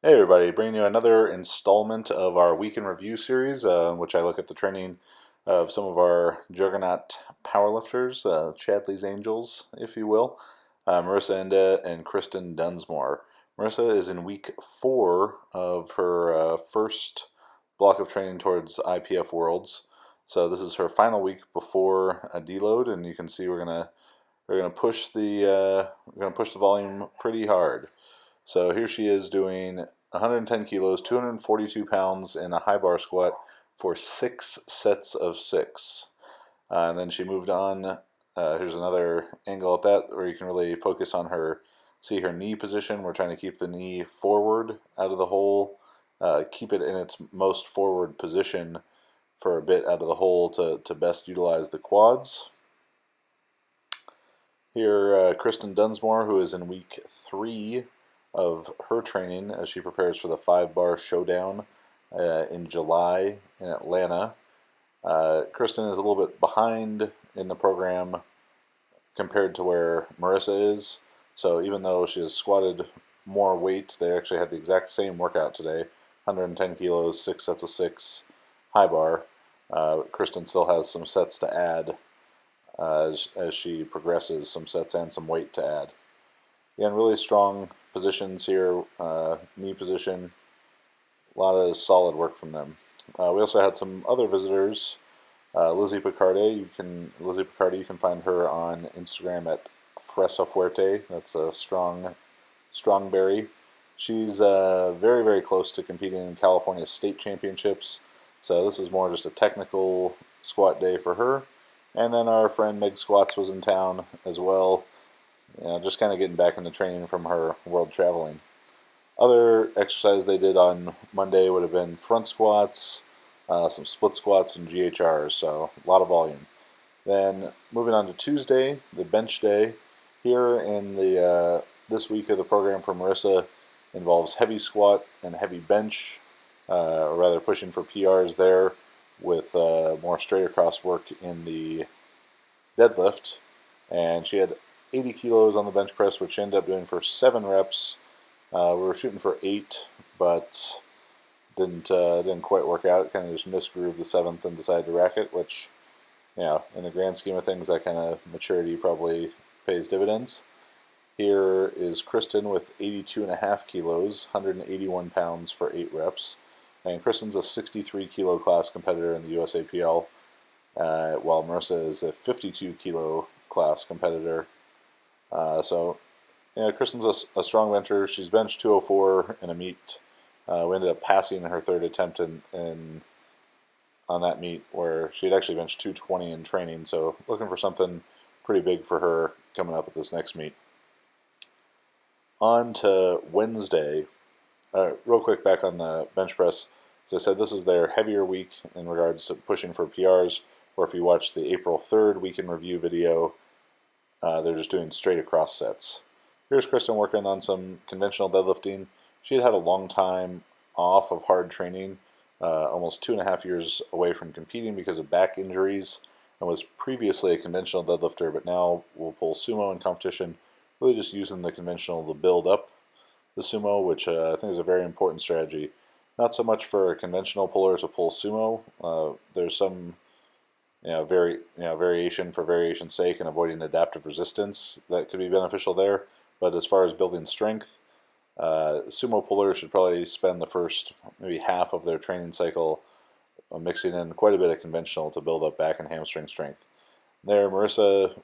Hey everybody, bringing you another installment of our week in review series, in which I look at the training of some of our Juggernaut powerlifters, Chadley's Angels, if you will, Marisa Inda and Kristen Dunsmore. Marisa is in week 4 of her first block of training towards IPF Worlds, so this is her final week before a deload, and you can see we're gonna push the volume pretty hard. So here she is doing 110 kilos, 242 pounds in a high bar squat for 6 sets of 6. And then she moved on. Here's another angle at that where you can really focus on see her knee position. We're trying to keep the knee forward out of the hole, keep it in its most forward position for a bit out of the hole to best utilize the quads. Here, Kristen Dunsmore, who is in week 3 of her training as she prepares for the 5-bar showdown in July in Atlanta. Kristen is a little bit behind in the program compared to where Marisa is. So even though she has squatted more weight, they actually had the exact same workout today, 110 kilos, 6 sets of 6, high bar. Kristen still has some sets to add as she progresses, some sets and some weight to add. Again, really strong positions here, knee position, a lot of solid work from them. We also had some other visitors. Lizzy Picardi, you can find her on Instagram at Fresa Fuerte. That's a strong berry. She's very, very close to competing in California state championships. So this was more just a technical squat day for her. And then our friend Meg Squats was in town as well. Just kind of getting back into training from her world traveling. Other exercise they did on Monday would have been front squats, some split squats, and GHRs, so a lot of volume. Then moving on to Tuesday, the bench day. Here in the this week of the program for Marisa involves heavy squat and heavy bench, or rather pushing for PRs there with more straight across work in the deadlift. And she had 80 kilos on the bench press, which she ended up doing for 7 reps. We were shooting for 8, but didn't quite work out. Kind of just misgrooved the 7th and decided to rack it, which, in the grand scheme of things, that kind of maturity probably pays dividends. Here is Kristen with 82.5 kilos, 181 pounds for 8 reps. And Kristen's a 63 kilo class competitor in the USAPL, while Marisa is a 52 kilo class competitor. Kristen's a strong bencher. She's benched 204 in a meet. We ended up passing her third attempt on that meet where she had actually benched 220 in training. So looking for something pretty big for her coming up at this next meet. On to Wednesday. Real quick back on the bench press. As I said, this is their heavier week in regards to pushing for PRs. Or if you watch the April 3rd week in review video, they're just doing straight across sets. Here's Kristen working on some conventional deadlifting. She had a long time off of hard training, almost 2.5 years away from competing because of back injuries, and was previously a conventional deadlifter, but now will pull sumo in competition, really just using the conventional to build up the sumo, which I think is a very important strategy. Not so much for conventional pullers to pull sumo. There's some variation for variation's sake and avoiding adaptive resistance that could be beneficial there. But as far as building strength, sumo pullers should probably spend the first maybe half of their training cycle mixing in quite a bit of conventional to build up back and hamstring strength. There, Marisa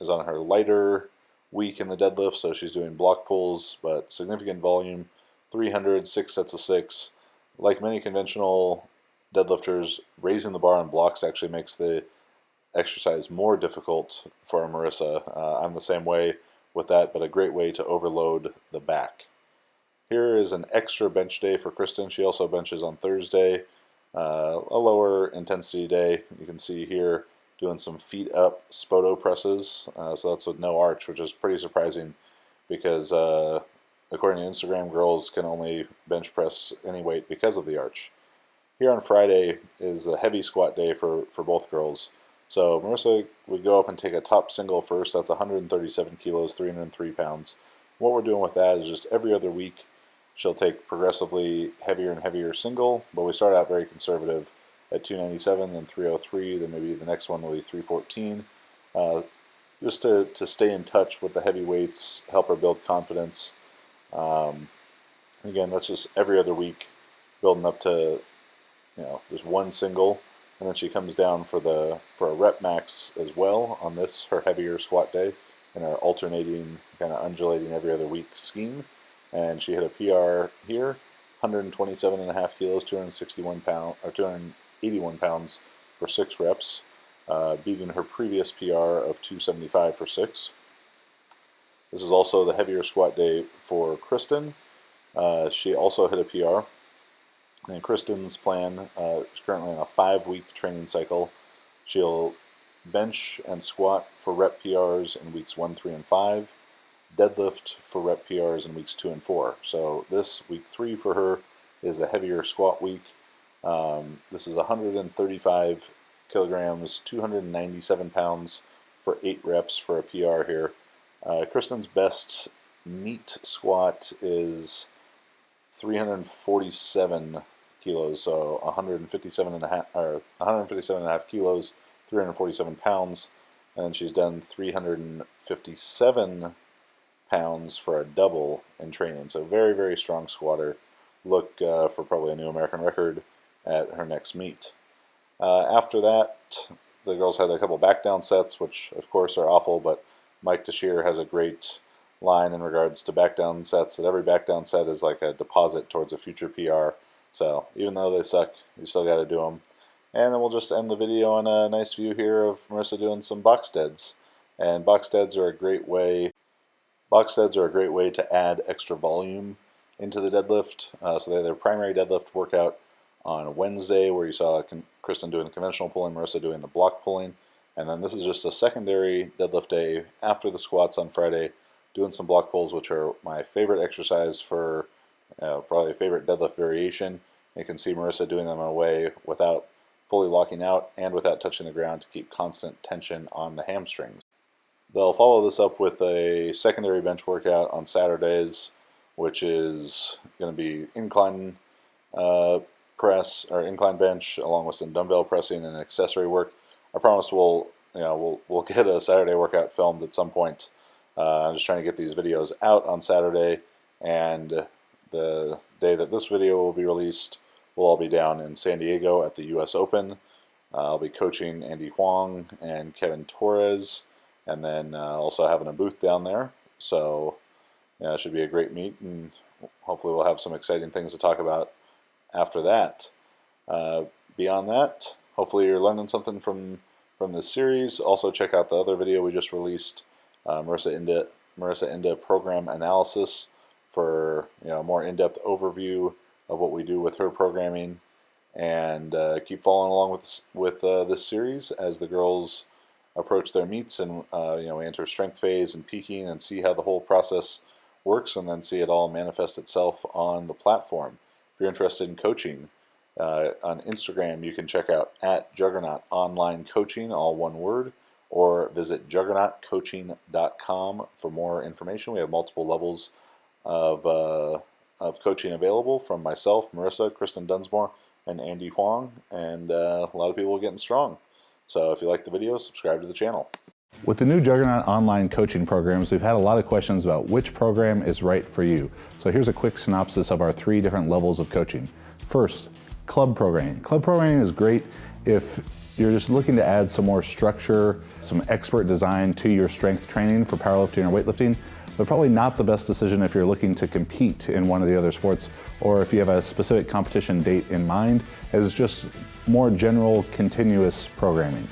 is on her lighter week in the deadlift, so she's doing block pulls, but significant volume, 300, 6 sets of 6. Like many conventional deadlifters, raising the bar on blocks actually makes the exercise more difficult for Marisa. I'm the same way with that, but a great way to overload the back. Here is an extra bench day for Kristen. She also benches on Thursday, a lower intensity day. You can see here doing some feet up spoto presses. So that's with no arch, which is pretty surprising because according to Instagram, girls can only bench press any weight because of the arch. Here on Friday is a heavy squat day for both girls. So Marisa would go up and take a top single first. That's 137 kilos, 303 pounds. What we're doing with that is just every other week She'll take progressively heavier and heavier single, but we start out very conservative at 297, then 303, then maybe the next one will be 314. Just to stay in touch with the heavy weights, help her build confidence. Again, that's just every other week, building up to just one single, and then she comes down for a rep max as well on this, her heavier squat day, in our alternating, kind of undulating every other week scheme. And she hit a PR here, 127.5 kilos, 281 pounds for 6 reps, beating her previous PR of 275 for 6. This is also the heavier squat day for Kristen. She also hit a PR. And Kristen's plan is currently on a 5-week training cycle. She'll bench and squat for rep PRs in weeks 1, 3, and 5. Deadlift for rep PRs in weeks 2 and 4. So this week 3 for her is the heavier squat week. This is 135 kilograms, 297 pounds for 8 reps for a PR here. Kristen's best meet squat is 347 kilos, so 157.5 kilos, 347 pounds, and she's done 357 pounds for a double in training. So very, very strong squatter. Look for probably a new American record at her next meet. After that, the girls had a couple back down sets, which of course are awful, but Mike Tashir has a great line in regards to back down sets, that every back down set is like a deposit towards a future PR. So even though they suck, you still got to do them. And then we'll just end the video on a nice view here of Marisa doing some box deads. And box deads are a great way to add extra volume into the deadlift. So they had their primary deadlift workout on Wednesday, where you saw Kristen doing conventional pulling, Marisa doing the block pulling. And then this is just a secondary deadlift day after the squats on Friday, doing some block pulls, which are my favorite exercise for probably a favorite deadlift variation. You can see Marisa doing them in a way without fully locking out and without touching the ground to keep constant tension on the hamstrings. They'll follow this up with a secondary bench workout on Saturdays, which is going to be incline press or incline bench along with some dumbbell pressing and accessory work. I promise we'll get a Saturday workout filmed at some point. I'm just trying to get these videos out on Saturday, and the day that this video will be released, we'll all be down in San Diego at the US Open. I'll be coaching Andy Huang and Kevin Torres, and then also having a booth down there. So yeah, it should be a great meet, and hopefully we'll have some exciting things to talk about after that. Beyond that, hopefully you're learning something from this series. Also check out the other video we just released, Marisa Inda program analysis, for a more in-depth overview of what we do with her programming. And keep following along with this series as the girls approach their meets, and we enter strength phase and peaking, and see how the whole process works, and then see it all manifest itself on the platform. If you're interested in coaching, on Instagram you can check out @Juggernaut Online Coaching, all one word, or visit juggernautcoaching.com for more information. We have multiple levels of coaching available from myself, Marisa, Kristen Dunsmore, and Andy Huang, and a lot of people are getting strong. So if you like the video, subscribe to the channel. With the new Juggernaut online coaching programs, we've had a lot of questions about which program is right for you. So here's a quick synopsis of our 3 different levels of coaching. First, club programming. Club programming is great if you're just looking to add some more structure, some expert design to your strength training for powerlifting or weightlifting, but probably not the best decision if you're looking to compete in one of the other sports, or if you have a specific competition date in mind, as just more general continuous programming.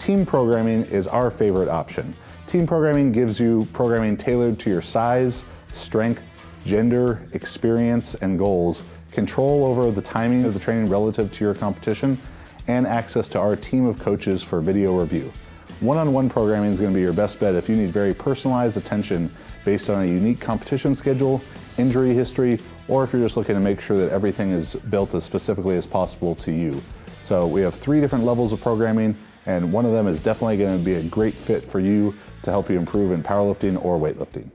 Team programming is our favorite option. Team programming gives you programming tailored to your size, strength, gender, experience, and goals, control over the timing of the training relative to your competition, and access to our team of coaches for video review. One-on-one programming is going to be your best bet if you need very personalized attention based on a unique competition schedule, injury history, or if you're just looking to make sure that everything is built as specifically as possible to you. So we have 3 different levels of programming, and one of them is definitely going to be a great fit for you to help you improve in powerlifting or weightlifting.